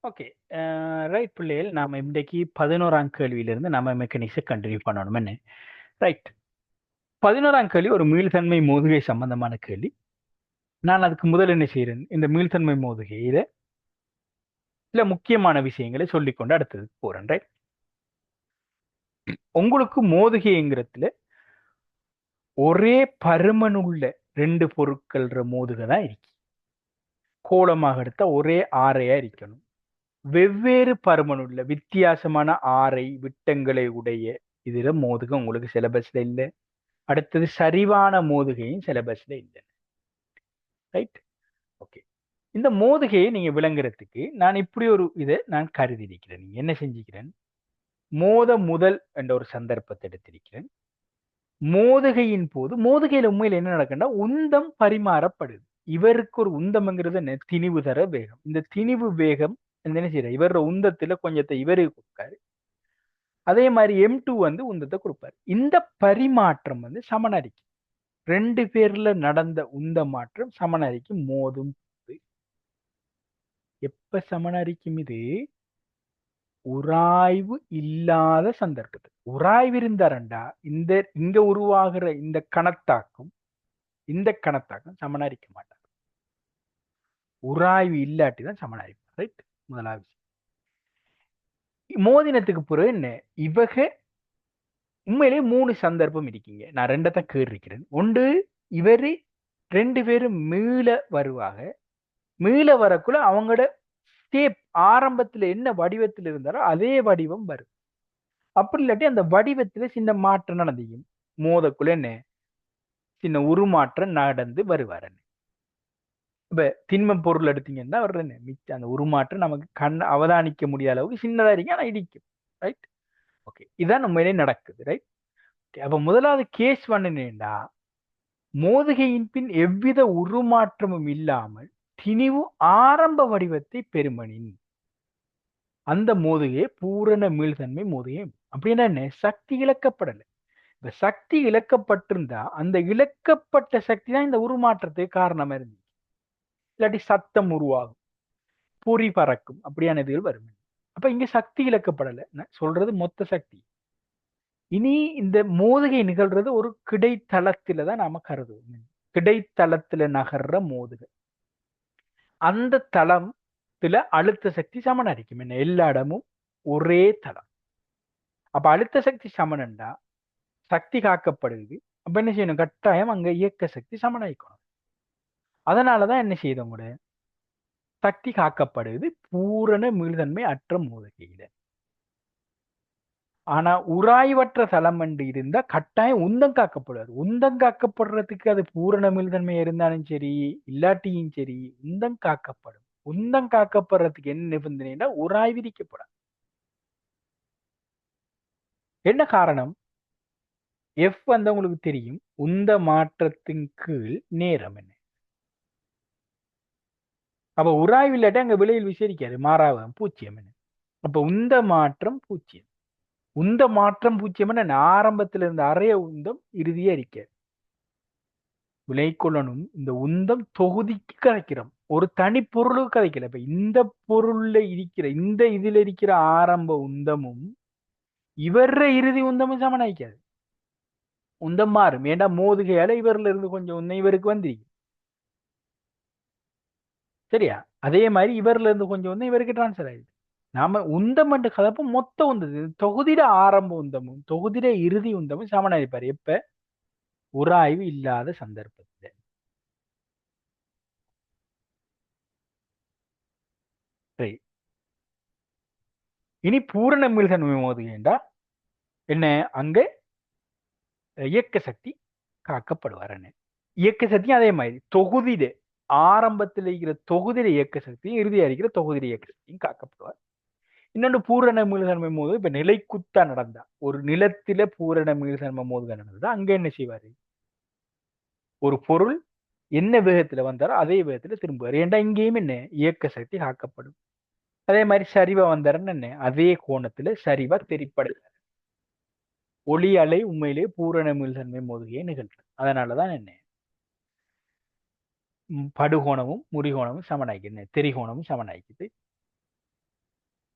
Okay. Right பிள்ளைகள், நாம இன்றைக்கு 11ஆம் கேள்வியிலிருந்து நம்ம மெக்கானிக்ஸை கண்டினியூ பண்ணணும் என்ன. ரைட். 11ஆம் கேள்வி ஒரு மீள்தன்மை மோதுகை சம்பந்தமான கேள்வி. நான் அதுக்கு முதல் என்ன செய்கிறேன், இந்த மீள்தன்மை மோதுகையில சில முக்கியமான விஷயங்களை சொல்லிக்கொண்டு அடுத்தது போறேன். ரைட். உங்களுக்கு மோதுகைங்கிறதுல ஒரே பருமனுள்ள ரெண்டு பொருட்கள்ற மோதுகை தான் இருக்கு. கோளமாக எடுத்தா ஒரே ஆரையா இருக்கணும். வெவ்வேறு பருமனுள்ள வித்தியாசமான ஆரை விட்டங்களை உடைய இதுல மோதுகை உங்களுக்கு சிலபஸ்ல இல்லை. அடுத்தது சரிவான மோதுகையும் சிலபஸ்ல இல்லை. ரைட். ஓகே. இந்த மோதுகையை நீங்க விளங்குறதுக்கு நான் இப்படி ஒரு இதை நான் கருதி இருக்கிறேன். நீங்க என்ன செஞ்சுக்கிறேன், முதல் என்ற ஒரு சந்தர்ப்பத்தை எடுத்திருக்கிறேன். மோதுகையின் போது மோதுகையில உண்மையில என்ன நடக்குன்னா உந்தம் பரிமாறப்படுது. இவருக்கு ஒரு உந்தம்ங்கிறது என்ன, திணிவு தர வேகம். இந்த திணிவு வேகம் என்ன செய்யற, இவரோட உந்தத்துல கொஞ்சத்தை இவருக்கு கொடுக்காரு. அதே மாதிரி M2 வந்து உந்தத்தை கொடுப்பாரு. இந்த பரிமாற்றம் வந்து சமனரிக்கு. ரெண்டு பேர்ல நடந்த உந்த மாற்றம் சமனரிக்கு மோதும் போது எப்ப சமனரிக்கும், இது உராய்வு இல்லாத சந்தர்ப்பத்தில். உராய்வு இருந்தாரண்டா இந்த இங்க உருவாகிற இந்த கணத்தாக்கும் சமனரிக்க மாட்டார். உராய்வு இல்லாட்டி தான் சமனரிப்பார். ரைட். முதலாவது மோதினத்துக்கு பிறகு என்ன, இவக உண்மையிலேயே 3 சந்தர்ப்பம் இருக்கீங்க. நான் ரெண்டத்தான் கேட்டிருக்கிறேன். ஒன்று, இவரு ரெண்டு பேரும் மீள வருவாங்க. மீள வரக்குள்ள அவங்களோட ஸ்டேப் ஆரம்பத்துல என்ன வடிவத்தில் இருந்தாரோ அதே வடிவம் வரும். அப்படி இல்லாட்டி அந்த வடிவத்துல சின்ன மாற்றம் நடந்துக்கும். மோதக்குள்ள என்ன சின்ன உருமாற்றம் நடந்து வருவார். இப்ப திண்மம் பொருள் எடுத்தீங்கன்னா அவர் என்ன மிச்சம் அந்த உருமாற்றம் நமக்கு அவதானிக்க முடியாத அளவுக்கு சின்னதா இருக்கு, ஆனா இடிக்கும். ரைட். ஓகே. இதான் உண்மையிலே நடக்குது. ரைட். அப்ப முதலாவது கேஸ் என்னன்னா, மோதுகையின் பின் எவ்வித உருமாற்றமும் இல்லாமல் திணிவு ஆரம்ப வடிவத்தை பெருமனின் அந்த மோதுகையை பூரண மீள்தன்மை மோதுகை. அப்படின்னா என்ன, சக்தி இழக்கப்படலை. இப்ப சக்தி இழக்கப்பட்டிருந்தா அந்த இழக்கப்பட்ட சக்தி தான் இந்த உருமாற்றத்துக்கு காரணமா இருந்து, இல்லாட்டி சத்தம் உருவாகும், பொறி பறக்கும், அப்படியான இதுகள் வரும். அப்ப இங்க சக்தி இழக்கப்படலை. நான் சொல்றது மொத்த சக்தி. இனி இந்த மோதுகை நிகழ்றது ஒரு கிடைத்தளத்தில தான் நாம கருதுவோம். கிடைத்தளத்துல நகர்ற மோதுகை. அந்த தளத்துல அழுத்த சக்தி சமனா இருக்கும். என்ன, எல்லா இடமும் ஒரே தளம். அப்ப அழுத்த சக்தி சமனண்டா சக்தி காக்கப்படுது. அப்ப என்ன செய்யணும், கட்டாயம் அங்க இயக்க சக்தி சமனாயிக்கணும். அதனாலதான் என்ன செய்தோம் கூட, சக்தி காக்கப்படுது பூரண மீள்தன்மை அற்ற மோதுகையில. ஆனா உராய்வற்ற தளம் என்று இருந்தா கட்டாயம் உந்தம் காக்கப்படுவார். உந்தம் காக்கப்படுறதுக்கு அது பூரண மீள்தன்மை இருந்தாலும் சரி இல்லாட்டியும் சரி உந்தம் காக்கப்படும். உந்தம் காக்கப்படுறதுக்கு என்ன நிபந்தனைனா உராய்வு விதிக்கப்படும். என்ன காரணம், எஃப் வந்து உங்களுக்கு தெரியும், உந்த மாற்றத்தின் கீழ் நேரம் என்ன. அப்ப உராய்வு இல்லாட்டி அங்க விலையில் விசேரிக்காது, மாறாவம் பூஜ்ஜியம் என்ன. அப்ப உந்த மாற்றம் பூஜ்ஜியம். உந்த மாற்றம் பூஜ்ஜியம் என்ன, ஆரம்பத்துல இருந்த அறைய உந்தம் இறுதியா இருக்காது. விலை கொள்ளணும், இந்த உந்தம் தொகுதிக்கு கதைக்கிறோம், ஒரு தனி பொருளுக்கு கதைக்கல. இப்ப இந்த பொருள்ல இருக்கிற இந்த இதுல இருக்கிற ஆரம்ப உந்தமும் இவர இறுதி உந்தமும் சமனாய்க்காது. உந்தம் மாறும். ஏண்டா மோதுகையால இவர்ல இருந்து கொஞ்சம் உந்தம் இவருக்கு வந்திருக்கு. சரியா? அதே மாதிரி இவர்ல இருந்து கொஞ்சம் உந்தம் இவருக்கு டிரான்ஸ்பர் ஆயிடுது. நாம உந்தம் என்று கலப்பு மொத்த உந்தது தொகுதியில ஆரம்ப உந்தமும் தொகுதியில இறுதி உந்தமும் சமனாயிருப்பாரு. எப்ப, உராய்வு இல்லாத சந்தர்ப்பத்துல. சரி. இனி பூரண மீள்தன்மை மோதுகைண்டா என்ன, அங்க இயக்க சக்தி காக்கப்படுவார். இயக்க சக்தியும் அதே மாதிரி தொகுதியில ஆரம்பத்தில் இருக்கிற தொகுதியில இயக்க சக்தியும் இறுதியா இருக்கிற தொகுதியில இயக்க சக்தியும் காக்கப்படுவார். இன்னொன்று பூரண மீள்தன்மை மோது, இப்ப நிலைக்குத்தா நடந்தா ஒரு நிலத்தில பூரண மீள்தன்மை மோதுக நடந்தது, அங்க என்ன செய்வாரு, ஒரு பொருள் என்ன வேகத்துல வந்தாரோ அதே வேகத்துல திரும்புவார். ஏன்டா இங்கேயும் என்ன இயக்க சக்தி காக்கப்படும். அதே மாதிரி சரிவா வந்தாருன்னு என்ன அதே கோணத்துல சரிவா தெரிப்படையாது. ஒளி அலை உண்மையிலே பூரண மீள்தன்மை மோதுகையை நிகழ்த்தும். அதனாலதான் என்ன படுகோணமும் முடிகோணமும் சமனாய்க்குது, தெரிகோணமும் சமனாய்க்குது.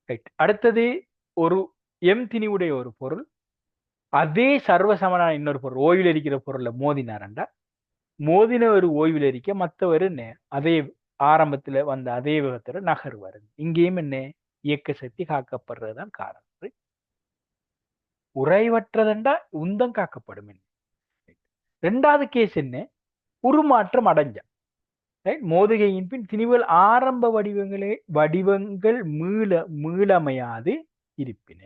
ரைட். அடுத்தது ஒரு திணிவுடைய ஒரு பொருள் அதே சர்வசமனான இன்னொரு பொருள் ஓய்வில் இருக்கிற பொருள்ல மோதினாரண்டா மோதினவர் ஓய்வில் இருக்க மற்றவர் என்ன அதே ஆரம்பத்துல வந்த அதே விதத்துல நகர்வார். இங்கேயும் என்ன இயக்க சக்தி காக்கப்படுறதுதான் காரணம். உறைவற்றதண்டா உந்தம் காக்கப்படும். ரெண்டாவது கேஸ் என்ன உருமாற்றம் அடைஞ்ச மோதுகையின் பின் திணிவுகள் ஆரம்ப வடிவங்கள் மீளமையாது இருப்பின.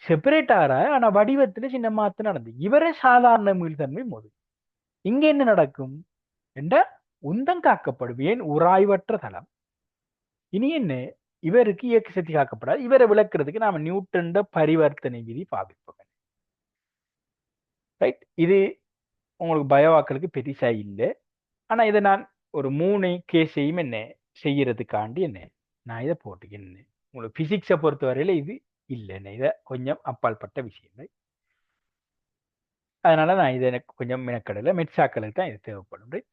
செப்பரேட் ஆற ஆனா வடிவத்துல சின்ன மாற்றம் நடந்து இவரே சாதாரண மீள்தன்மை மோது. இங்க என்ன நடக்கும் என்ற உந்தம் காக்கப்படும். ஏன் உராய்வற்ற தளம். இனி என்ன இவருக்கு இயக்க சக்தி காக்கப்படாது. இவரை விளக்குறதுக்கு நாம நியூட்டன் பரிவர்த்தனை விதி பாவிப்போம். ரைட். இது உங்களுக்கு பயோவாக்களுக்கு பெருசா இல்லை. ஆனா இதை நான் ஒரு 3 கேஸையும் என்ன செய்யறதுக்காண்டி என்ன நான் இதை போட்டுக்கிறேன். உங்களுக்கு பிசிக்ஸை பொறுத்தவரையில இது இல்லைன்னு இதை கொஞ்சம் அப்பாற்பட்ட விஷயங்கள். அதனால நான் இதை எனக்கு கொஞ்சம் மெனக்கடலை மெட்சாக்களுக்கு தான் இது தேவைப்படும். ரைட்.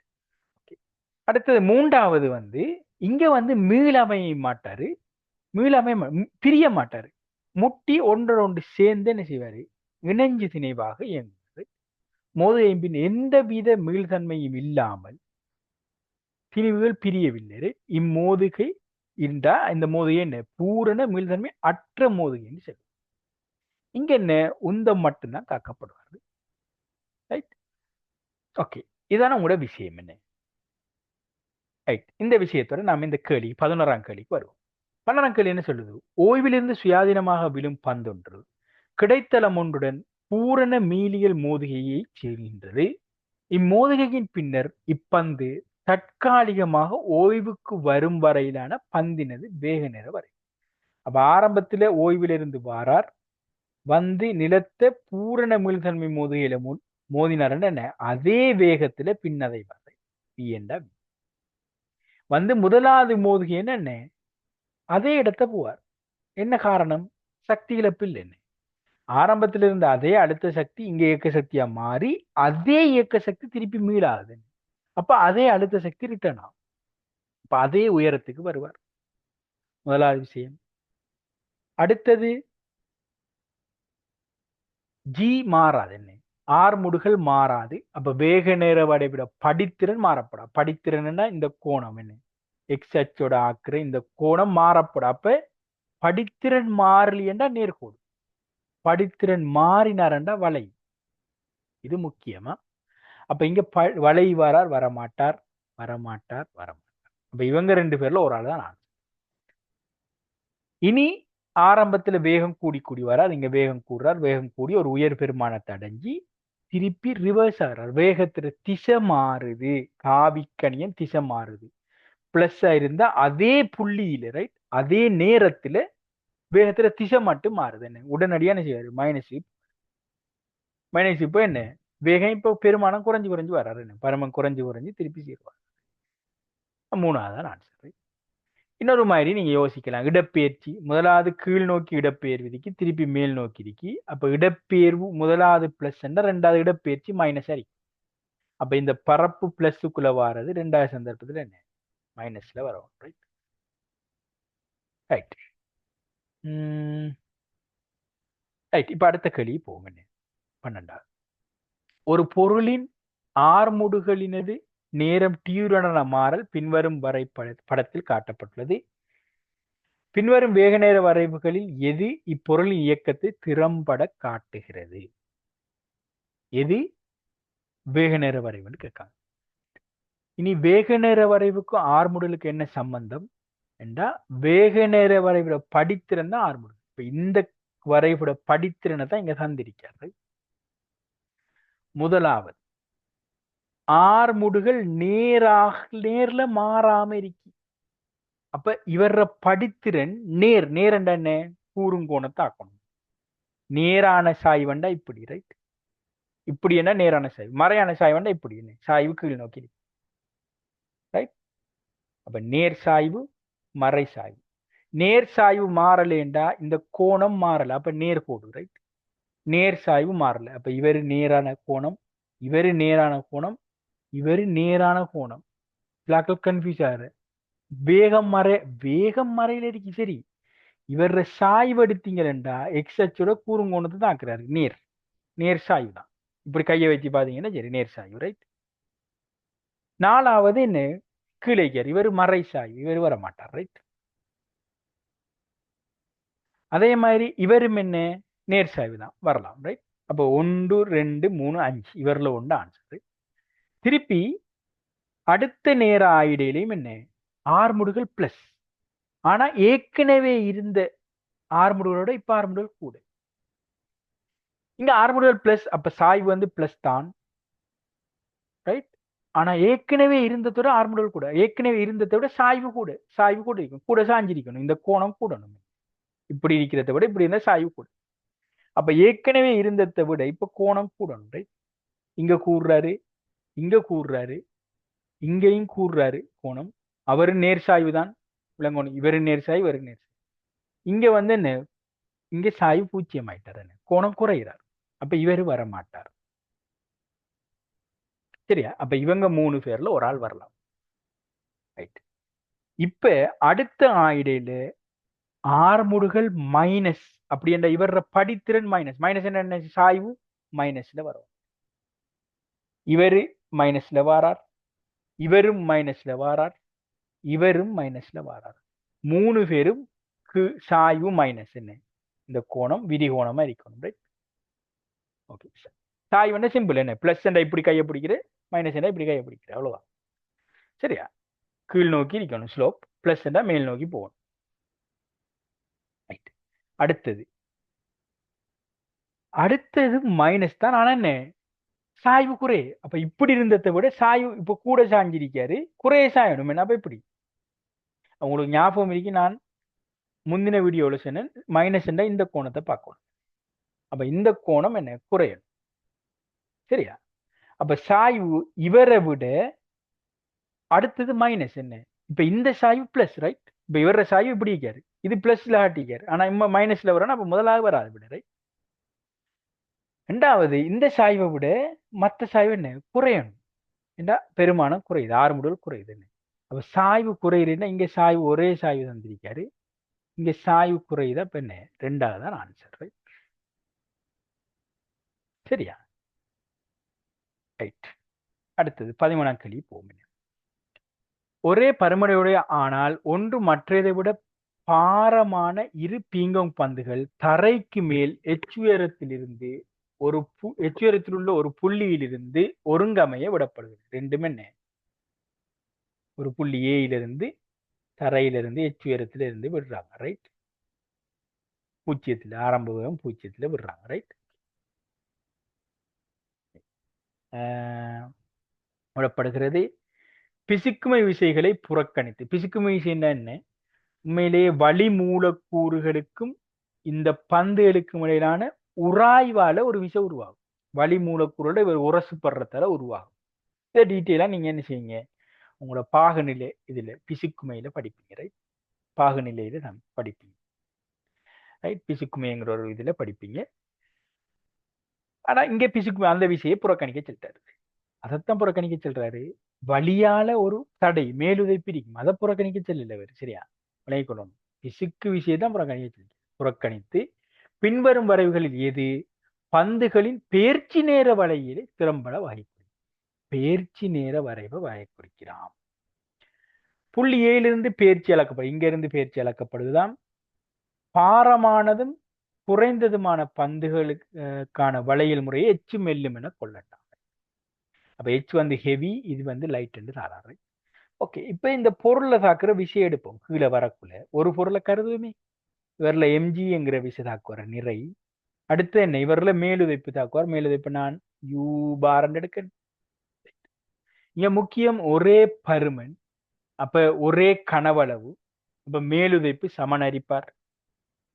அடுத்தது மூன்றாவது இங்க மீளமைய மாட்டாரு. பிரிய மாட்டாரு. முட்டி ஒன்று சேர்ந்து என்ன செய்வாரு இணைஞ்சு திணைவாக இயங்குவாரு. மோதுகையின் பின் எந்தவித மீள்தன்மையும் இல்லாமல் திணிவுகள் பிரியவில்லை. இம்மோதுகை இருந்தா இந்த மோதுகை என்ன பூரண மீள்தன்மை அற்ற மோதுகைன்னு சொல்லுவோம். இங்க என்ன உந்தம் மட்டும்தான் காக்கப்படுவாரு. ரைட். ஓகே. இதான உங்களோட விஷயம் என்ன. ரைட். இந்த விஷயத்தோட நாம இந்த கேள்வி 11ஆம் கேள்விக்கு வருவோம். 12ஆம் கேள்வி என்ன சொல்லுது ஓய்விலிருந்து சுயாதீனமாக விழும் பந்தொன்று கிடைத்தளம் ஒன்றுடன் பூரண மீளியல் மோதுகையை செய்கின்றது. இம்மோதுகையின் பின்னர் இப்பந்து தற்காலிகமாக ஓய்வுக்கு வரும் வரையிலான பந்தினது வேக நேர வரை. அப்ப ஆரம்பத்துல ஓய்விலிருந்து வாரார் நிலத்த பூரண மீள்தன்மை மோதுகையில மோதினார் என்ன அதே வேகத்துல பின்னதை வரை முதலாவது மோதுகை என்ன அதே இடத்த போவார். என்ன காரணம் சக்தி இழப்பில் என்ன ஆரம்பத்தில் இருந்த அதே அழுத்த சக்தி இங்க இயக்க சக்தியா மாறி அதே இயக்க சக்தி திருப்பி மீளாது. அப்ப அதே அழுத்த சக்தி ரிட்டர்ன் ஆகும். அப்ப அதே உயரத்துக்கு வருவார். முதலாவது விஷயம். அடுத்தது ஜி மாறாது. என்ன ஆர்முடுகள் மாறாது. அப்ப வேக நேர வடைவிட படித்திறன் மாறப்படா. படித்திறன்னா இந்த கோணம் என்ன எக்ஸ் அச்சோட ஆக்குற இந்த கோணம் மாறப்பட. அப்ப படித்திறன் மாறலியண்டா நேர்கோடு. படித்திறன் மாறினாரண்டா வளை. இது முக்கியமா. அப்ப இங்க வளை வரார் வரமாட்டார் வரமாட்டார் வரமாட்டார். அப்ப இவங்க 2 பேர்ல ஒரு ஆள் தான் நான். இனி ஆரம்பத்துல வேகம் கூடி கூடி வராது. இங்க வேகம் கூடுறார். வேகம் கூடி ஒரு உயர் பெருமானத்தை அடைஞ்சி திருப்பி ரிவர்ஸ் ஆகிறார். வேகத்துல திசை மாறுது. காவிக்கணியன் திசை மாறுது. பிளஸ் இருந்தா அதே புள்ளியில ரைட் அதே நேரத்துல வேகத்துல திசை மட்டும் மாறுது. என்ன உடனடியா என்ன செய்வாரு மைனஸ் இப்போ என்ன வேகம் இப்போ பெருமானம் குறைஞ்சு குறைஞ்சு வர்றாரு. என்ன பரமன் குறைஞ்சு குறைஞ்சு திருப்பி சேருவார். 3ஆவது ஆன்சர். இன்னொரு மாதிரி நீங்க யோசிக்கலாம். இடப்பெயர்ச்சி முதலாவது கீழ் நோக்கி இடப்பெயர் விதிக்கு திருப்பி மேல் நோக்கி இருக்கு. அப்ப இடப்பெயர்வு முதலாவது பிளஸ் 2வது இடப்பெயர்ச்சி மைனஸ் ஆயிருக்கு. அப்ப இந்த பரப்பு பிளஸுக்குள்ள வாரது 2வது சந்தர்ப்பத்துல என்ன மைனஸ்ல வரும். ரைட். ரைட். ரைட். இப்ப அடுத்த கேள்வி போங்க. 12வது ஒரு பொருளின் ஆர்முடுகளினது நேரம் டியூரன மாறல் பின்வரும் படத்தில் காட்டப்பட்டுள்ளது. பின்வரும் வேக நேர வரைவுகளில் எது இப்பொருளின் இயக்கத்தை திறம்பட காட்டுகிறது? எது வேக நேர வரைவுன்னு கேட்காங்க. இனி வேக நேர வரைவுக்கும் ஆர்முடலுக்கு என்ன சம்பந்தம் என்றா வேக நேர வரைவோட படித்திறன் தான் ஆர்முடல். இப்ப இந்த வரைவோட படித்திறனை தான் இங்க தந்திருக்காரு. முதலாவது ஆர்முடுகள் நேர்ல மாறாம இருக்கு. அப்ப இவர படித்திறன் நேர் என்ன கூறுங்கோணத்தை ஆக்கணும். நேரான சாய்வண்டா இப்படி ரைட். இப்படி என்ன நேரான சாய்வு. மறையான சாய்வண்டா இப்படி என்ன சாய்வு கீழ் நோக்கி ரைட். அப்ப நேர் சாய்வு மறை சாய்வு. நேர் சாய்வு மாறலேண்டா இந்த கோணம் மாறல. அப்ப நேர் கோடு ரைட். நேர் சாய்வு மாறல. அப்ப இவரு நேரான கோணம் இவரு நேரான கோணம் இவரு நேரான கோணம். கன்ஃபியூஸ் ஆகுற வேகம் மறையில இருக்கு. சரி இவர சாய்வு எடுத்தீங்கன்னா எக்ஸ் அச்சோட கூறுங்கோணத்தை தான் ஆக்குறாரு. நேர் நேர் சாய்வு தான். இப்படி கையை வச்சு பாத்தீங்கன்னா சரி நேர் சாய்வு, ரைட். நாலாவது என்ன, கீழேக்கார், இவர் மறை சாய்வு, இவர் வர மாட்டார், ரைட். அதே மாதிரி இவரும் என்ன, நேர் சாய்வு தான், வரலாம், ரைட். அப்போ 1 2 3 5 இவரில் ஒன்று ஆன்சர். திருப்பி அடுத்த நேர ஆயிடையிலையும் என்ன, ஆர்முடுகள் பிளஸ். ஆனா ஏற்கனவே இருந்த ஆர்முடுகளோட இப்ப ஆர்முடுகள் கூட. இங்க ஆர்முடுகள் பிளஸ், அப்ப சாய்வு வந்து பிளஸ் தான், ரைட். ஆனா ஏற்கனவே இருந்ததோட ஆர்முடுகள் கூட, ஏற்கனவே இருந்ததை விட சாய்வு கூட, சாய்வு கூட இருக்கும், கூட சாஞ்சிருக்கணும், இந்த கோணம் கூடணும். இப்படி இருக்கிறத விட இப்படி இருந்தா சாய்வு கூட. அப்ப ஏற்கனவே இருந்ததை விட இப்ப கோணம் கூடணும், ரைட். இங்க கூடுறாரு, இங்க கூடுறாரு, இங்கேயும் கூடுறாரு கோணம். அவரு நேர் சாய்வு தான் விளங்கணும், இவரு நேர் சாய்வு, இவரு நேர் சாய்வு. இங்க வந்து என்ன, இங்க சாய்வு 0 ஆயிட்டார், என்ன கோணம் குறைகிறார். அப்ப இவரு வர மாட்டார், சரியா. அப்ப இவங்க 3 பேர்ல ஒரு ஆள் வரலாம், ரைட். இப்ப அடுத்த ஆயிடையில ஆர்முடுகள் மைனஸ் அப்படி என்ற இவர படித்திறன் மைனஸ், மைனஸ் என்ன, சாய்வு மைனஸ்ல வரும். இவரு மைனஸ்ல வாரார், இவரும் மைனஸ்ல வாரார், இவரும் மைனஸ்ல வாரார். 3 பேரும் சாய்வு மைனஸ், என்ன இந்த கோணம் விரிகோணமா இருக்கணும், ரைட். ஓகே, சாய்வு என்ன சிம்பிள், என்ன பிளஸ் என்ன இப்படி கையை பிடிக்கிற, மைனஸ் என்ன இப்படி கையை பிடிக்கிற, அவ்வளவுதான், சரியா. கீழ் நோக்கி இருக்கணும் ஸ்லோப், பிளஸ் என்ன மேல் நோக்கி போகணும், ரைட். அடுத்தது அடுத்தது மைனஸ் தான், ஆனா என்ன சாய்வு குறை. அப்ப இப்படி இருந்ததை விட சாய்வு இப்ப கூட சாஞ்சிருக்காரு, குறைய சாயணும், என்ன அப்ப இப்படி. உங்களுக்கு ஞாபகம் இருக்கு, நான் முந்தின வீடியோல சொன்னேன் மைனஸ் இந்த கோணத்தை பார்க்கணும். அப்ப இந்த கோணம் என்ன குறையணும், சரியா. அப்ப சாய்வு இவரை விட அடுத்தது மைனஸ், என்ன இப்ப இந்த சாய்வு பிளஸ், ரைட். இப்ப இவர சாய்வு இப்படி இருக்காரு, இது பிளஸ்ல ஆட்டிக்காரு, ஆனா இம்ம மைனஸ்ல வரணும், அப்ப முதலாக வராது விட, ரைட். ரெண்டாவது இந்த சாய்வை விட மற்ற சாய்வு என்ன குறையணும், ஏண்டா பெருமானம் குறையுது, ஆறுமுடல் குறையுது, என்ன அப்ப சாய்வு குறையுதுன்னா இங்க சாய்வு ஒரே சாய்வு தந்திருக்காரு, இங்க சாய்வு குறையுதா, இப்ப என்ன ரெண்டாவது தான் ஆன்சர், ரைட், சரியா, ரைட். அடுத்தது 13ஆம் கேள்வி போகும். ஒரே பருமனையுடைய ஆனால் ஒன்று மற்றதை விட பாரமான இரு பீங்காங் பந்துகள் தரைக்கு மேல் எச்சுயரத்திலிருந்து எச்சுயரத்தில் உள்ள ஒரு புள்ளியிலிருந்து ஒருங்கமைய விடப்படுகிறது. ரெண்டுமே என்ன, ஒரு புள்ளி ஏயிலிருந்து தரையிலிருந்து எச்சுயரத்துல இருந்து விடுறாங்க, ரைட். பூஜ்ஜியத்துல ஆரம்ப வேகம் பூஜ்ஜியத்துல விடுறாங்க, ரைட். விடப்படுகிறது. பிசுக்குமை விசைகளை புறக்கணித்து, பிசுக்குமை விசைன்னா என்ன, உண்மையிலேயே வளி மூலக்கூறுகளுக்கும் இந்த பந்துகளுக்கும் இடையிலான உராய்வால ஒரு விசை உருவாகும். வளி மூலக்கூறோட இவர் உரசுப்படுறதால உருவாகும். இதை டீட்டெயிலா நீங்க என்ன செய்யுங்க, உங்களோட பாகுநிலை இதுல பிசுக்குமையில படிப்பீங்க, ரைட். பாகுநிலையில நான் படிப்பீங்க, ரைட். பிசுக்குமைங்கிற ஒரு இதுல படிப்பீங்க. ஆனா இங்க பிசுக்குமை அந்த விசையை புறக்கணிக்க சொல்லிட்டாரு. அதைத்தான் புறக்கணிக்க சொல்றாரு. வழியால ஒரு தடை மேலுதை பிரிக்கும், அதை புறக்கணிக்க சொல்லல அவர், சரியா. விளங்கிக்கொள்ளணும். பிசுக்கு விஷயத்தான் புறக்கணித்து பின்வரும் வரைவுகளில் எது பந்துகளின் பெயர்ச்சி நேர வளையிலே திறம்பட வகை பெயர்ச்சி நேர வரைவை வகை குறிக்கிறான். புள்ளி ஏழிலிருந்து பெயர்ச்சி அளக்கப்படும், இங்க இருந்து பெயர்ச்சி அளக்கப்படுதுதான். பாரமானதும் குறைந்ததுமான பந்துகளுக்கான வளையல் முறையை எச்சு மெல்லும் என கொள்ளட்டாங்க. அப்ப எச் வந்து ஹெவி, இது வந்து லைட் என்று தாராரு. ஓகே, இப்ப இந்த பொருளை தாக்குற விஷயம் எடுப்போம். கீழே வரக்குள்ள ஒரு பொருளை கருதுமே, இவர்ல எம்ஜிங்கிற விஷயம் தாக்குவார் நிறை. அடுத்து என்ன, இவர்ல மேலுதைப்பு தாக்குவார், மேலுதைப்பு நான் யூ பார் எடுக்க. இங்க முக்கியம் ஒரே பருமன், அப்ப ஒரே கனவளவு, அப்ப மேலுதைப்பு சமனரிப்பார்.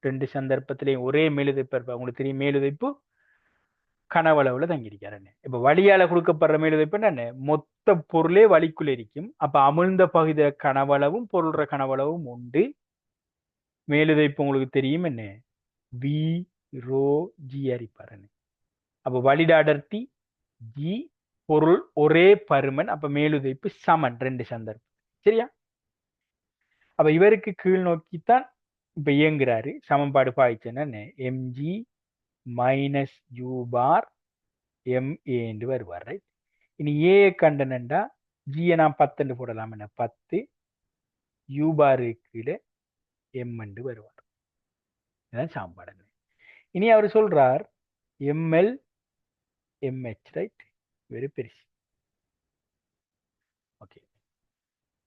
ரெண்டு சந்தர்ப்பத்திலையும் ஒரே மேலுதைப்பு இருப்பார். உங்களுக்கு தெரியும் மேலுதைப்பு கனவளவுல தங்கியிருக்காரு. இப்ப வழியால கொடுக்கப்படுற மேலுதைப்பு என்ன, மொத்த பொருளே வழிக்குள்ள இருக்கும். அப்ப அமிழ்ந்த பகுதியில கனவளவும் பொருள்ற கனவளவும் உண்டு. மேலுதைப்பு உங்களுக்கு தெரியும் என்ன, வி ரோ ஜி அரிப்பார். அப்ப வழிட அடர்த்தி ஜி, பொருள் ஒரே பருமன், அப்ப மேலுதைப்பு சமன் ரெண்டு சந்தர்ப்பம், சரியா. அப்ப இவருக்கு கீழ் நோக்கித்தான் இப்ப இயங்குறாரு, சமன்பாடு பாய்ச்சேன்னா MG minus U bar MA என்று வருவார், ரைட்? இனி ஏ கண்டனண்டா ஜியை நான் 10 போடலாம், என்ன 10 யூ பாரு கீழே எம் என்று வருவார். இதான் சமன்பாடு. இனி அவர் சொல்றார் எம்எல் எம்ஹெச், ரைட்? வெரி பெருசு. ஓகே,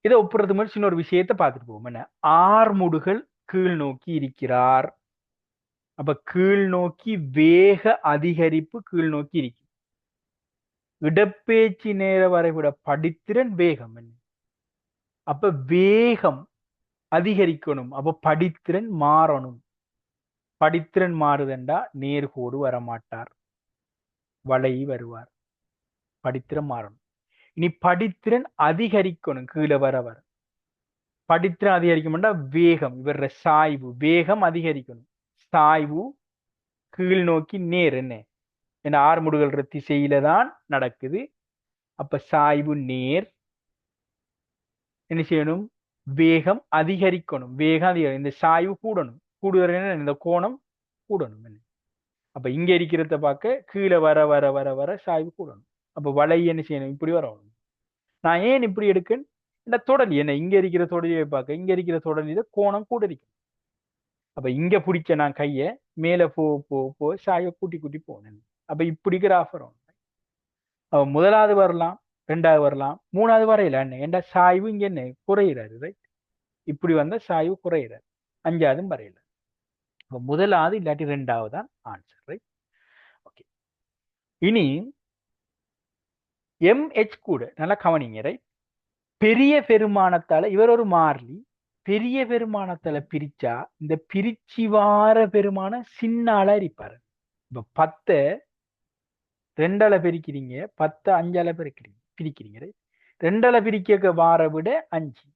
இதை ஒப்புறது மாதிரி சின்ன ஒரு விஷயத்தை பார்த்துட்டு போவோம். என்ன, ஆர்முடுகள் கீழ் நோக்கி இருக்கிறார். அப்ப கீழ் நோக்கி வேக அதிகரிப்பு கீழ் நோக்கி இருக்கு. இடப்பெயர்ச்சி நேர வரைபட படித்திறன் வேகம் என்ன? அப்ப வேகம் அதிகரிக்கணும், அப்ப படித்திறன் மாறணும். படித்திறன் மாறுதண்டா நேர்கோடு வரமாட்டார், வளை வருவார். படித்திறன் மாறணும். இனி படித்திறன் அதிகரிக்கணும், கீழே வர படித்திறன் அதிகரிக்கும்டா வேகம், இவர சாய்வு வேகம் அதிகரிக்கணும். சாய்வு கீழ் நோக்கி நேர் என்ன, என்ன ஆறுமுடுகள்ற திசையில தான் நடக்குது. அப்ப சாய்வு நேர். என்ன செய்யணும், வேகம் அதிகரிக்கணும். வேகம் அதிகரிக்கணும், இந்த சாய்வு கூடணும். கூடுதல் இந்த கோணம் கூடணும். என்ன, அப்ப இங்க இருக்கிறத பார்க்க கீழே வர வர வர வர சாய்வு கூடணும். அப்ப வளை என்ன செய்யணும், இப்படி வரணும். நான் ஏன் இப்படி எடுக்கேன், இந்த தொடலி என்ன, இங்க இருக்கிற தொடலியை பார்க்க இங்க இருக்கிற தொடலியில கோணம் கூட இருக்கும். அப்ப இங்க பிடிச்ச நான் கைய மேல போ போ போ சாய கூட்டி கூட்டி போனேன். அப்ப இப்படி கிராஃப் வரும். அப்ப முதலாவது வரலாம், ரெண்டாவது வரலாம், மூணாவது வரையில என்ன, ஏண்டா சாய்வு இங்க என்ன குறையிறாரு, ரைட்? இப்படி வந்த சாய்வு குறையிறாரு. அஞ்சாவதும் வரையில. அப்ப முதலாவது இல்லாட்டி ரெண்டாவது தான் ஆன்சர், ரைட்? ஓகே, இனி எம்ஹெச் கூட நல்லா கவனிங்க, ரைட்? பெரிய பெருமானத்தால இவர் ஒரு மாறிலி, பெரிய பெருமானத்தால பிரிச்சா இந்த பிரிச்சு வார பெருமானம் சின்ன ஆளா இருப்பாரு. இப்ப 10 2ஆல பிரிக்கிறீங்க, 10 5ஆல பிரிக்கிறீங்க, ரைட்? 2ஆல பிரிக்க வார விட 5,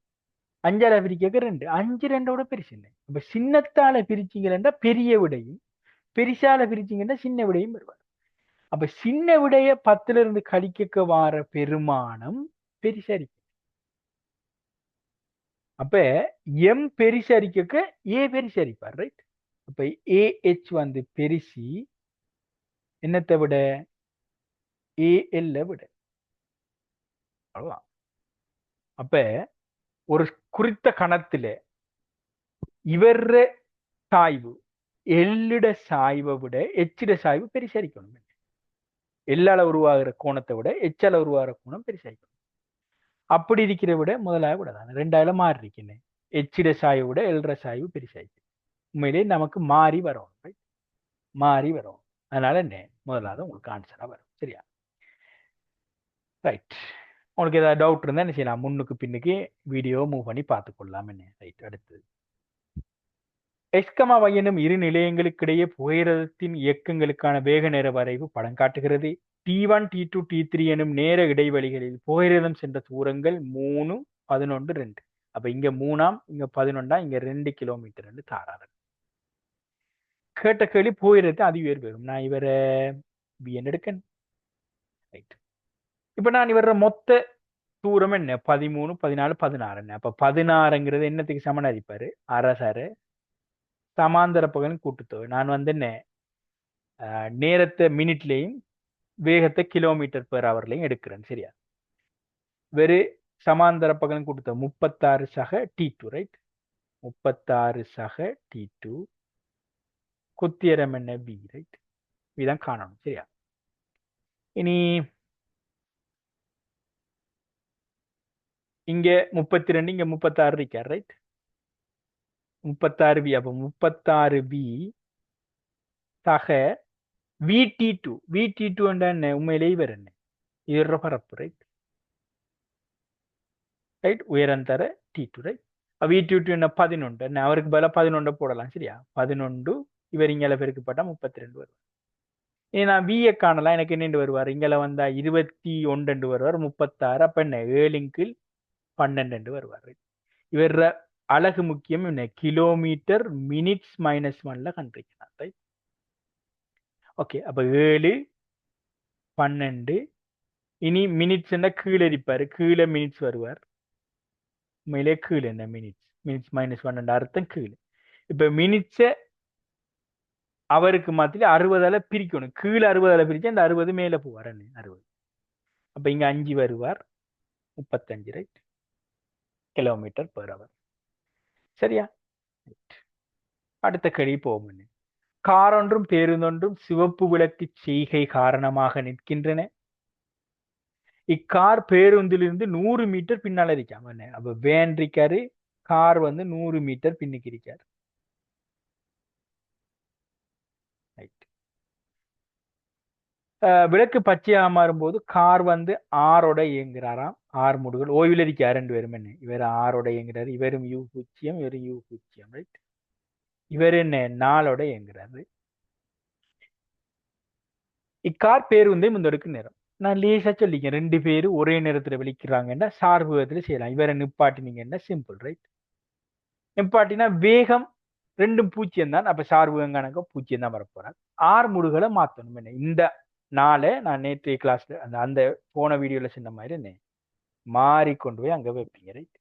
5ஆல பிரிக்க 2, 5 2ஓட பெருசு இல்லை. இப்ப சின்னத்தால பிரிச்சிங்கன்னா பெரிய விடையும், பெருசால பிரிச்சிங்கன்னா சின்ன விடையும் வருவார். அப்ப சின்ன விடைய 10ல இருந்து கழிக்க வார பெருமானம் பெரிசரிக்கும். அப்ப எம் பெரிசரிக்க ஏ பெரிசரிப்பார், ரைட்? அப்ப ஏஹெச் வந்து பெரிசி என்னத்தை விட, ஏஎல்ல விட. அவ்வளவுதான். அப்ப ஒரு குறித்த கணத்துல இவர சாய்வு எல்லிட சாய்வை விட எச்சிட சாய்வு பெரிசரிக்கணும். எல்லால உருவாகிற கோணத்தை விட எச்சால உருவாகிற கோணம் பெரிசரிக்கணும். அப்படி இருக்கிற விட முதலாக விட தான் 2ஆல மாறி இருக்கேன். எச்சிட சாய்வை விட எல்ற சாய்வு பெரிசாய்க்கு. உண்மையிலே நமக்கு மாறி வரும், மாறி வரும். அதனால என்ன, முதலாவது உங்களுக்கு ஆன்சரா வரும். சரியா, ரைட்? உங்களுக்கு ஏதாவது டவுட் இருந்தா என்ன செய்யலாம், முன்னுக்கு பின்னுக்கு வீடியோ மூவ் பண்ணி பார்த்துக்கொள்ளலாம். என்ன, ரைட்? அடுத்தது எக்ஸ்கமா y எனும் இரு நிலையங்களுக்கிடையே புகையிரதத்தின் இயக்கங்களுக்கான வேக நேர வரைவு படம் காட்டுகிறது. T1 T2 T3 எனும் நேர இடைவெளிகளில் புகையிரதம் சென்ற தூரங்கள் 3 11 2. அப்ப இங்க 3ஆம், இங்க 11ஆ, இங்க 2 கிலோமீட்டர் என்று தாராரு. கேட்ட கேள்வி புகையிரதத்தை அதிவேர் பெறும். நான் இவரை பிஎன் எடுக்கேன், ரைட்? இப்ப நான் இவர மொத்த தூரம் என்ன, 13 14 16 என்ன. அப்ப 16ங்கிறது என்னத்துக்கு சமன் அடிப்பாரு, அரசரு சமாந்தர பகலின் கூட்டுத்தொகை. நான் வந்து என்ன நேரத்தை மினிட்லையும் வேகத்தை கிலோமீட்டர் பெர் ஹவர்லையும் எடுக்கிறேன். சரியா, வெறு சமாந்தர பகலின் கூட்டுத்தொகை 36 சக T2, ரைட்? 36 சக T2 குத்தியரம் என்ன V, ரைட்? இதான் காணணும். சரியா, இனி இங்க 32 இங்க 36 இருக்கார், ரைட்? 36 V. அப்ப 36 V சக VT2. VT2 என்ன, உண்மையிலேயே இவர் என்ன, இவர பரப்பு, ரைட்? ரைட், உயரம் தர T2, ரைட்? VT2 என்ன 11 என்ன, அவருக்கு பதிலாக 11 போடலாம். சரியா, 11 இவர் இங்கே பேருக்கு பட்டா 32 வருவார். இனி நான் விஏ காணலாம், எனக்கு என்ன வருவார், இங்கே வந்தா 21 வருவார், 36. அப்ப என்ன 7 கீழ் 12 வருவார். இவர் அழகு முக்கியம் என்ன, கிலோமீட்டர் மினிட்ஸ் -1ல கண்டிருக்கிறார், ரைட்? ஓகே, அப்ப 7 12. இனி மினிட்ஸ் என்ன கீழே இருப்பாரு, கீழே மினிட்ஸ் வருவார். உண்மையிலே கீழே என்ன மினிட்ஸ், மினிட்ஸ் -1 அர்த்தம் கீழே. இப்ப மினிட்ஸ அவருக்கு மாத்தில 60ஆல பிரிக்கணும். கீழே 60ஆல பிரிச்சா இந்த 60 மேல போவார். 60. அப்ப இங்க 5 வருவார். 35 ரைட் கிலோமீட்டர் பெர் அவர். சரியா? அடுத்த கேள்வி போவோம். காரொன்றும் பேருந்தொன்றும் சிவப்பு விளக்கு செய்கை காரணமாக நிற்கின்றன. இக்கார் பேருந்திலிருந்து 100 மீட்டர் பின்னால இருக்காம. அப்ப வேன் இருக்காரு, கார் வந்து 100 மீட்டர் பின்னுக்கு இருக்காரு. விளக்கு பச்சையாக மாறும்போது கார் வந்து ஆரோட இயங்குறாராம். 6 முடுகள் ஓய்வில் இருக்கார் 2 பேரும். என்ன இவர் ஆரோட இயங்குறாரு. இவரும் U0, இவரும் U0 ரைட். இவர் என்ன 4ஓட இயங்குறாரு. இக்கார் பேருந்தை முந்தொடுக்கு நேரம். நான் லேசா சொல்லிக்கேன். 2 பேரும் ஒரே நேரத்துல விழிக்கிறாங்கன்னா சார்பு விதத்துல செய்யலாம். இவரை நிப்பாட்டினீங்கன்னா சிம்பிள் ரைட். நிப்பாட்டினா வேகம் ரெண்டும் 0 தான். அப்ப சார்பு கணக்க 0 தான் வரப்போறாங்க. 6 முடுகளை மாத்தணும். என்ன இந்த 4 நான் நேற்றைய கிளாஸ்ல அந்த அந்த போன வீடியோல சொன்ன மாதிரி என்ன மாறிக்கொண்டு போய் அங்க வைப்பீங்க ரைட்.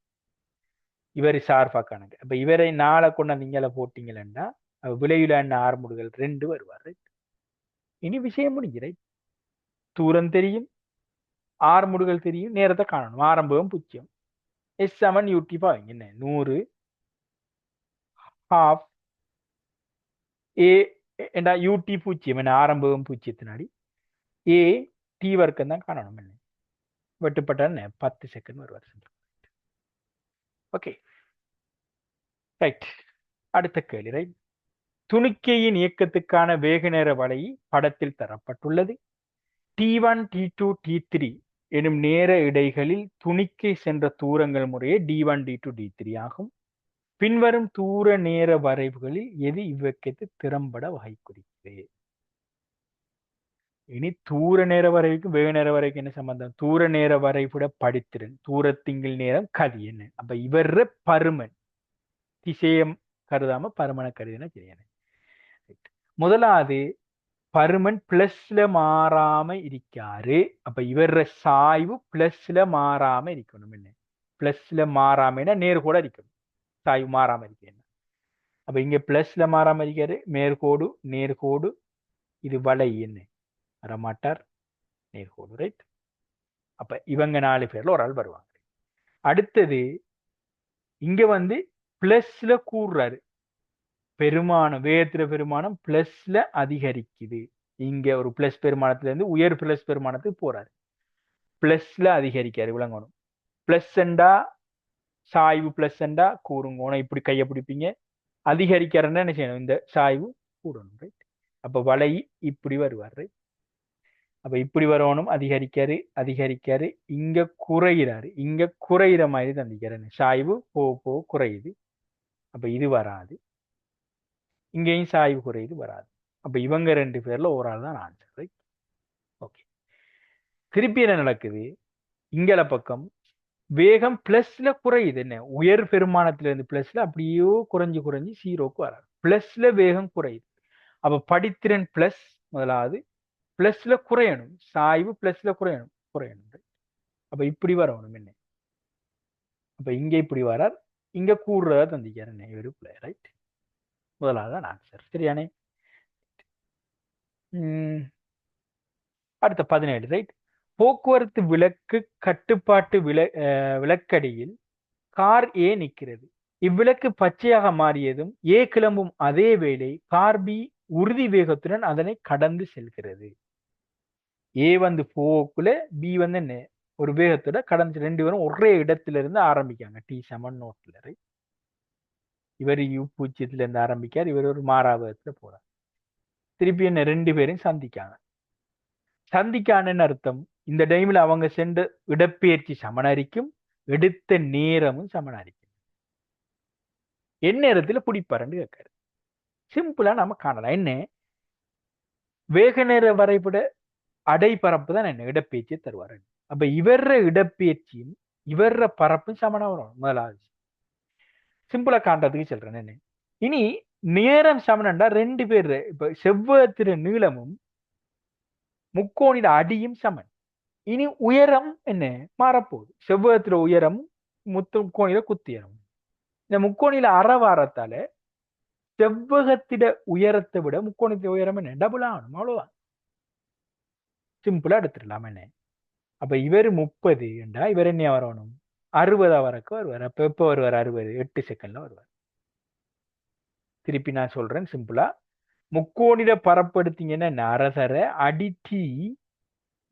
இவர் சார்பா கணக்கு. அப்ப இவரை 4 கொண்டு நீங்கள போட்டீங்கன்னா விளைவுல 6 முடுகள் 2 வருவார் ரைட். இனி விஷயம் முடிஞ்சு ரைட். தூரம் தெரியும், 6 முடுகள் தெரியும், நேரத்தை காணணும். ஆரம்பம் 0. S7 UT பாருங்க. என்ன 100 half A என்ன UT 0 என்ன ஆரம்பம் 0 A T வர்க்கம் தான் காணணும். என்ன வெட்டுப்பட்ட 10 செகண்ட் வருவார். Okay right. அடுத்த கேள்வி ரைட். துணிக்கையின் இயக்கத்துக்கான வேக நேர வலை படத்தில் தரப்பட்டுள்ளது. T1, T2, T3 எனும் நேர இடைகளில் துணிக்கை சென்ற தூரங்கள் முறையே D1, D2, D3 ஆகும். பின்வரும் தூர நேர வரைவுகளில் எது இவ்வியக்கத்தை திறம்பட வகை குறிக்கிறது? இனி தூர நேர வரைவுக்கும் வேக நேர வரைக்கும் என்ன சம்பந்தம்? தூர நேர வரைபட படித்திறன், தூரத்திங்கில் நேரம் கதி என்ன. அப்ப இவர பருமன் திசையம் கருதாம பருமனை கருதினா சரியான. முதலாவது பருமன் பிளஸ்ல மாறாம இருக்காரு. அப்ப இவர சாய்வு பிளஸ்ல மாறாம இருக்கணும். என்ன பிளஸ்ல மாறாம நேர்கோட இருக்கணும். சாய்வு மாறாம இருக்கேன். அப்ப இங்க பிளஸ்ல மாறாம இருக்காரு. மேற்கோடு நேர்கோடு இது வலை என்ன வரமாட்டார். நேர்கோடு ரைட். அப்ப இவங்க 4 பேர்ல ஒரு ஆள் வருவாங்க. அடுத்தது இங்க வந்து பிளஸ்ல கூடுறாரு. பெருமானம் வேகத்துல பெருமானம் பிளஸ்ல அதிகரிக்குது. இங்க ஒரு பிளஸ் பெருமானத்துல இருந்து உயர் பிளஸ் பெருமானத்துக்கு போறாரு. பிளஸ்ல அதிகரிக்காரு விளங்கணும். பிளஸ் என்றா சாய்வு பிளஸ் என்றா கூறுங்க. இப்படி கையை பிடிப்பீங்க. அதிகரிக்கிறன்னா என்ன செய்யணும்? இந்த சாய்வு கூடணும் ரைட். அப்ப வலை இப்படி வருவார் ரைட். அப்ப இப்படி வரணும். அதிகரிக்காரு அதிகரிக்காரு. இங்க குறையிறாரு. இங்க குறையிற மாதிரி தந்திக்கிறாரு. சாய்வு போ குறையுது. அப்ப இது வராது. இங்கேயும் சாய்வு குறையுது வராது. அப்ப இவங்க 2 பேர்ல ஒரு ஆள் தான் ஆன்சர் ரைட். ஓகே. திருப்பி என்ன நடக்குது? இங்கல பக்கம் வேகம் பிளஸ்ல குறையுது. என்ன உயர் பெருமானத்துல இருந்து பிளஸ்ல அப்படியோ குறைஞ்சு குறைஞ்சு 0க்கு வராது. பிளஸ்ல வேகம் குறையுது. அப்ப படித்திறன் பிளஸ் முதலாவது பிளஸ்ல குறையணும். சாய்வு பிளஸ்ல குறையணும். அப்ப இப்படி வரணும். என்ன அப்ப இங்க இப்படி வரார். இங்க கூடுறதா தந்திக்காரு. என்ன இவரு பிள்ளை ரைட். முதலாவது ஆன்சர் சரியானே. அடுத்த 17 ரைட். போக்குவரத்து விளக்கு கட்டுப்பாட்டு விளக்கடியில் கார் ஏ நிற்கிறது. இவ்விளக்கு பச்சையாக மாறியதும் ஏ கிளம்பும் அதே வேளை கார் பி உறுதி வேகத்துடன் அதனை கடந்து செல்கிறது. ஏ வந்து போக்குல பி வந்து என்ன ஒரு வேகத்தோட கடந்து 2 பேரும் ஒரே இடத்துல இருந்து ஆரம்பிக்காங்க. T7 நோட்ல ரைட். இவர் U0 இருந்து ஆரம்பிக்கார். இவர் ஒரு மாறாவகத்துல போறார். திருப்பி என்ன 2 பேரும் சந்திக்கான்னு அர்த்தம். இந்த டைம்ல அவங்க சென்ற இடப்பெயர்ச்சி சமனரிக்கும், எடுத்த நேரமும் சமனரிக்கும். என்ன நேரத்துல பிடிப்பாருன்னு கேட்காரு. சிம்பிளா நம்ம காணலாம். என்ன வேக நேர வரைபட அடைப்பரப்பு தான் என்ன இடப்பெயர்ச்சியை தருவாரு. அப்ப இவர இடப்பெயர்ச்சியும் இவர பரப்பும் சமனா வரும். முதலாவது சிம்பிளா காண்றதுக்கு சொல்றேன். என்ன இனி நேரம் சமனண்டா 2 பேர் இப்ப செவ்வகத்திர நீளமும் முக்கோணிட அடியும் சமன். இனி உயரம் என்ன மாறப்போகுது. செவ்வகத்திர உயரம் முக்கோணில குத்தியரும். இந்த முக்கோணில அறவாரத்தால செவ்வகத்திட உயரத்தை விட முக்கோணத்தின் உயரம் என்ன டபுள் ஆகணும், அவ்வளவுதான். சிம்பிளா எடுத்துடலாம் என்ன. அப்ப இவர் 30 என்றா இவர் என்ன வரணும் 60 வரைக்கும் வருவார். அப்ப எப்ப வருவார் 60 8 செகண்ட்ல வருவார். திருப்பி நான் சொல்றேன் சிம்பிளா. முக்கோணிட பரப்படுத்தீங்கன்னா அரசர அடித்தி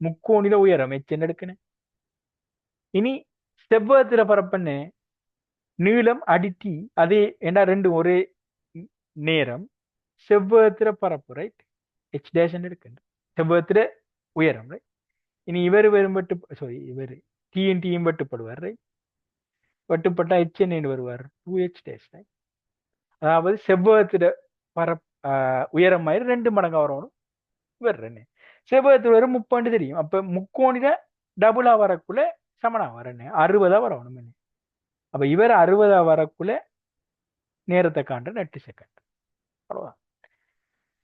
முக்கோணிட உயரம் எச்சன் எடுக்கணும். இனி செவ்வகத்தில பரப்பன்னு நீளம் அடித்தி அதே ஏண்டா ரெண்டு ஒரே நேரம் செவ்வகத்தில பரப்பு ரைட் எச் டேஷன் எடுக்கணும். செவ்வகத்தில உயரம் ரைட். இனி இவர் வெறும் வெட்டு சாரி இவர் டிஎன் டிஎம் வெட்டுப்படுவார் ரைட். வெட்டுப்பட்டா எச்என் வருவார் 2h டேஷ் ரைட். அதாவது செவ்வகத்திட பரப் உயரம் மாதிரி 2 மடங்கா வரணும் இவர் ரெண்டு. செவ்வகத்தில் வரும் 30 தெரியும். அப்ப முக்கோணில டபுளா வரக்குள்ள சமனா வரன்னு 60 வரணும் என்ன. அப்ப இவர் 60 வரக்குள்ள நேரத்தை காண்ற 8 செகண்ட். அவ்வளவுதான்.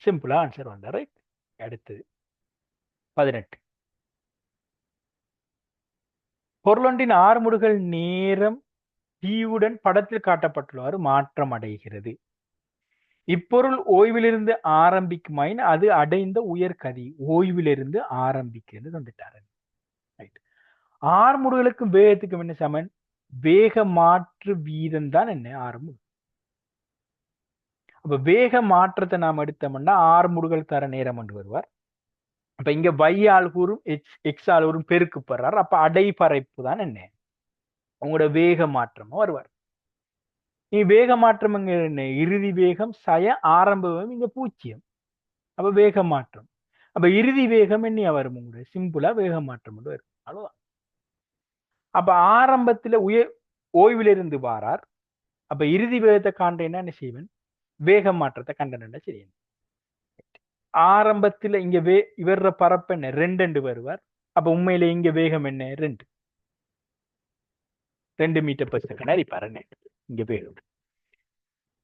சிம்பிளா ஆன்சர் வந்தா ரைட். அடுத்தது 18. பொருளொன்றின் ஆறுமுடுகள் நேரம் தீவுடன் படத்தில் காட்டப்பட்டுள்ளவாறு மாற்றம் அடைகிறது. இப்பொருள் ஓய்விலிருந்து ஆரம்பிக்குமாயின் அது அடைந்த உயர்கதி ஓய்விலிருந்து ஆரம்பிக்கிறது வந்துட்டாரு. ரைட். ஆறுமுடுகளுக்கும் வேகத்துக்கும் என்ன சமன்? வேக மாற்று வீதம் தான் என்ன ஆறுமுடு. அப்ப வேக மாற்றத்தை நாம் எடுத்தோம்னா ஆறுமுடுகள் தர நேரம் என்று வருவார். அப்ப இங்க y ஆள் கூறும் எக்ஸ் ஆள் கூறும் பெருக்கு பெறார். அப்ப அடைபறைப்பு தான் என்ன உங்களோட வேக மாற்றமா வருவார். நீ வேக மாற்றம் என்ன இறுதி வேகம் சய ஆரம்ப வேகம் இங்க 0. அப்ப வேக மாற்றம். அப்ப இறுதி வேகம் என்ன வரும் உங்களுடைய சிம்பிளா வேக மாற்றம் வரும். அவ்வளவுதான். அப்ப ஆரம்பத்துல ஓய்விலிருந்து வாரார். அப்ப இறுதி வேகத்தை காண்றேன்னா என்ன செய்வேன்? வேக மாற்றத்தை கண்டன செய்யணும். ஆரம்பத்துல இங்க இவர பரப்பு என்ன 2 வருவார். அப்ப உண்மையில இங்க வேகம் என்ன 2 மீட்டர் பெர் செகண்ட் அடிப்பாரு இங்க வேகம்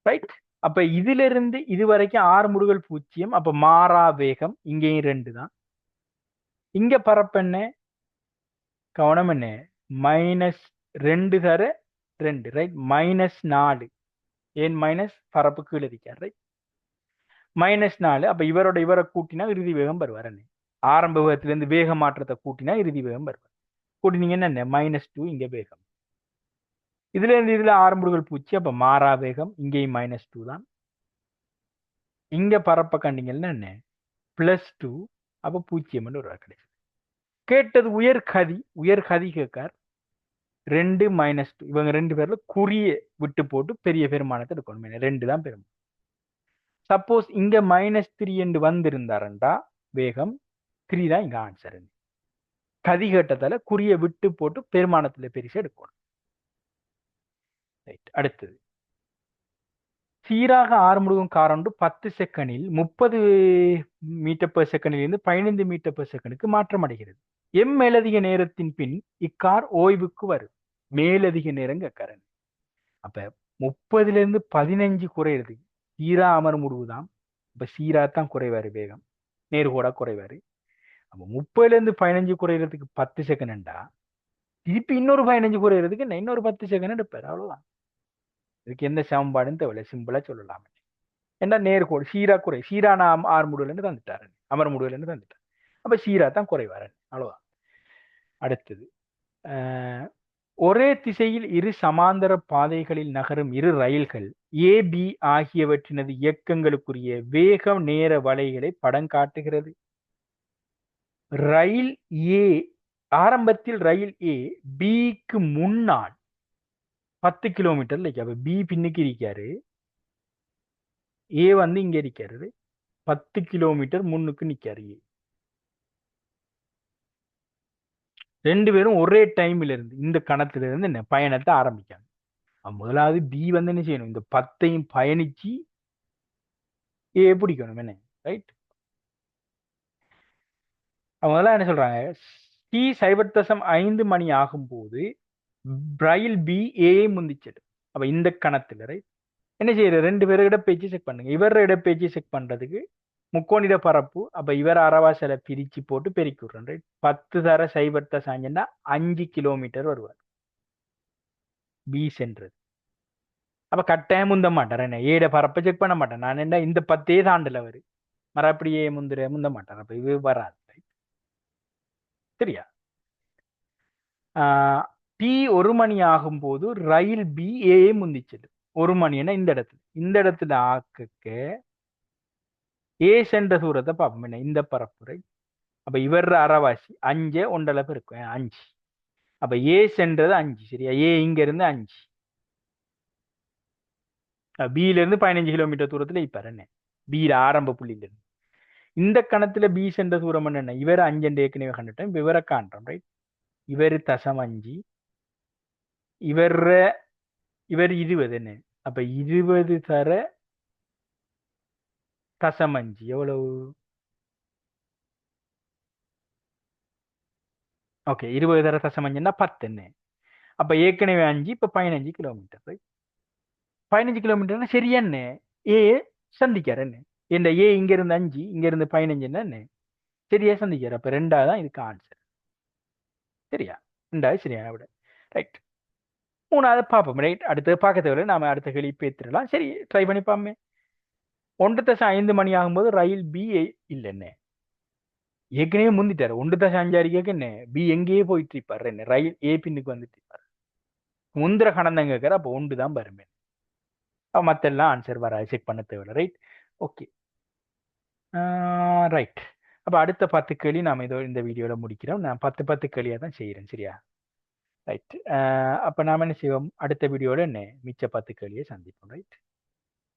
ரைட். அப்ப இதுல இருந்து இது வரைக்கும் 6 முடுகள் 0. அப்ப மாறா வேகம் இங்கேயும் 2 தான். இங்க பரப்பு என்ன கவனம் என்ன -2 தர 2 ரைட். -4 ஏன் மைனஸ் பரப்பு கீழே இருக்கார் ரைட். -4 அப்ப இவரை கூட்டினா இறுதி வேகம் வருவார் என்ன. ஆரம்ப வேகத்திலிருந்து வேக மாற்றத்தை கூட்டினா இறுதி வேகம் வருவார். கூட்டினீங்க என்ன -2 இங்க வேகம். இதுல இருந்து இதுல 6 முடுகள் 0. அப்ப மாறா வேகம் இங்கேயும் -2 தான். இங்க பரப்ப கண்டிங்கன்னா என்ன +2. அப்ப 0 ஒரு கிடையாது. கேட்டது உயர்கதி கேட்கார் 2 -2. இவங்க 2 பேர்ல குறிய விட்டு போட்டு பெரிய பெருமானத்தை எடுக்கணும். 2 தான் பெருமானம். சப்போஸ் இங்க -3 என்று வந்திருந்தாரண்டா வேகம் 3 தான் இங்க ஆன்சர். கதி கேட்டதால குறிய விட்டு போட்டு பெருமானத்துல பெருசா எடுக்கணும். அடுத்தது சீராக 6 முடுகும் காரொன்று 10 செகண்டில் 30 மீட்டர் பெர் செகண்டில் இருந்து 15 மீட்டர் பெர் செகண்டுக்கு மாற்றம் அடைகிறது. மேலதிக நேரத்தின் பின் இக்கார் ஓய்வுக்கு வரும். மேலதிக நேரம் கேட்கறேன். அப்ப 30ல இருந்து 15 குறையிறது சீரா அமர் முடிவுதான். இப்ப சீரா தான் குறைவாரு வேகம் நேர்கோடா குறைவாரு. அப்ப 30ல இருந்து 15 குறையிறதுக்கு 10 செகண்டா திருப்பி இன்னொரு 15 குறையிறதுக்கு இன்னொரு 10 செகண்ட் எடுப்பாரு. அவ்வளவுதான். இதுக்கு எந்த சமன்பாடுன்னு தேவையில்லை. சிம்பிளா சொல்லலாம். ஏன்னா நேர்கோடு சீரா குறை சீரா நான் 6 முடுவல் தந்துட்டாரு அமர் முடுவல் தந்துட்டார். அப்ப சீரா தான் குறைவாரு. அவ்வளவுதான். அடுத்தது ஒரே திசையில் இரு சமாந்தர பாதைகளில் நகரும் இரு ரயில்கள் AB ஆகியவற்றினது இயக்கங்களுக்குரிய வேக நேர வலைகளை படம் காட்டுகிறது. ரயில் A ஆரம்பத்தில் ரயில் A Bக்கு முன்னால் 10 கிலோமீட்டர்ல இருக்கு. அப்ப B பின்னுக்கு இருக்காரு, A வந்து இங்க இருக்காரு. 10 கிலோமீட்டர் முன்னுக்கு நிக்காரு. ரெண்டு பேரும் ஒரே டைம்ல இருந்து இந்த கணத்துல இருந்து என்ன பயணத்தை ஆரம்பிக்காங்க. முதலாவது பி வந்து என்ன செய்யணும்? இந்த 10ஐயும் பயணிச்சு ஏ பிடிக்கணும் என்ன ரைட். அவங்க என்ன சொல்றாங்க டி 0.5 மணி ஆகும் போது ரயில் பி ஏ முந்திச்சது. அப்ப இந்த கணத்துல ரைட் என்ன செய்யற 2 பேரும் இடப்பெயர்ச்சி செக் பண்ணுங்க. இவர இடப்பெயர்ச்சி செக் பண்றதுக்கு முக்கோணிட பரப்பு. அப்ப இவர் அரவாசல பிரிச்சு போட்டு பெருக்கி விடுறோம் ரைட். 10 தர 0.5 5 கிலோமீட்டர் வருவார் பி சென்றது. அப்ப கட்டாயம் முந்த மாட்டார் என்ன ஏட பரப்ப செக் பண்ண மாட்டேன் நான் என்ன இந்த 10 தாண்டல அவரு மறுபடியே முந்த மாட்டார் அப்ப இது வராது சரியா டி 1 மணி ஆகும்போது ரயில் பி ஏ முந்திச்சது 1 மணின்னா இந்த இடத்துல ஆக்குக்கு ஏ சென்ற தூரத்தை பார்ப்போம் என்ன இந்த பரப்புரை அப்ப இவர் அரைவாசி 5 ஒன்றரை இருக்கும் 5 அப்ப ஏ சென்றது 5 சரியா ஏ இங்க இருந்து 5 பில இருந்து 15 கிலோமீட்டர் தூரத்துல இப்ப என்ன பியில ஆரம்ப புள்ளியில இருந்து இந்த கணத்துல பி சென்ற தூரம் என்ன இவர் 5 ஏற்கனவே கண்டுட்டோம் இப்ப இவரை காண்றோம் ரைட் இவர் தசம் 5 இவர் இவர் 20 என்ன அப்ப 20 தர தசம் 5 எவ்வளவு ஓகே 20 தர தசம் 5ன்னா 10 என்ன அப்ப ஏற்கனவே 5 இப்ப 15 கிலோமீட்டர் ரைட் 15 கிலோமீட்டர்னா சரியா என்ன ஏ சந்திக்கார் என்ன இந்த ஏ இங்க இருந்து 5 இங்க இருந்து 15 என்ன சரியா சந்திக்கார் அப்ப ரெண்டாவது இதுக்கு ஆன்சர் சரியா ரெண்டாவது சரியான விட ரைட் மூணாவது பார்ப்போம் ரைட் அடுத்து பார்க்க தேவையில்லை நாம அடுத்த கேள்வி பேத்துடலாம் சரி ட்ரை பண்ணி பாப்போமே 1:05 மணி ஆகும்போது ரயில் பி இல்லைன்னு ஏற்கனவே முந்திட்டாரு 1:5 கேட்க என்ன பி எங்கேயே போயிட்டு இருப்பாரு என்ன ரயில் ஏ பின்னுக்கு வந்துட்டு இருப்பாரு முந்திர கணந்தங்க கேட்கற அப்போ 1 தான் வருமே மத்தெல்லாம் ஆன்சர் வர செக் பண்ண தேவையில்லை ரைட் ஓகே ரைட் அப்போ அடுத்த 10 கேள்வி நாம இதோ இந்த வீடியோல முடிக்கிறோம் நான் 10 கேள்வியா தான் செய்யறேன் சரியா ரைட் அப்ப நாம என்ன செய்வோம் அடுத்த வீடியோல என்ன மிச்ச 10 கேள்வியை சந்திப்போம் ரைட்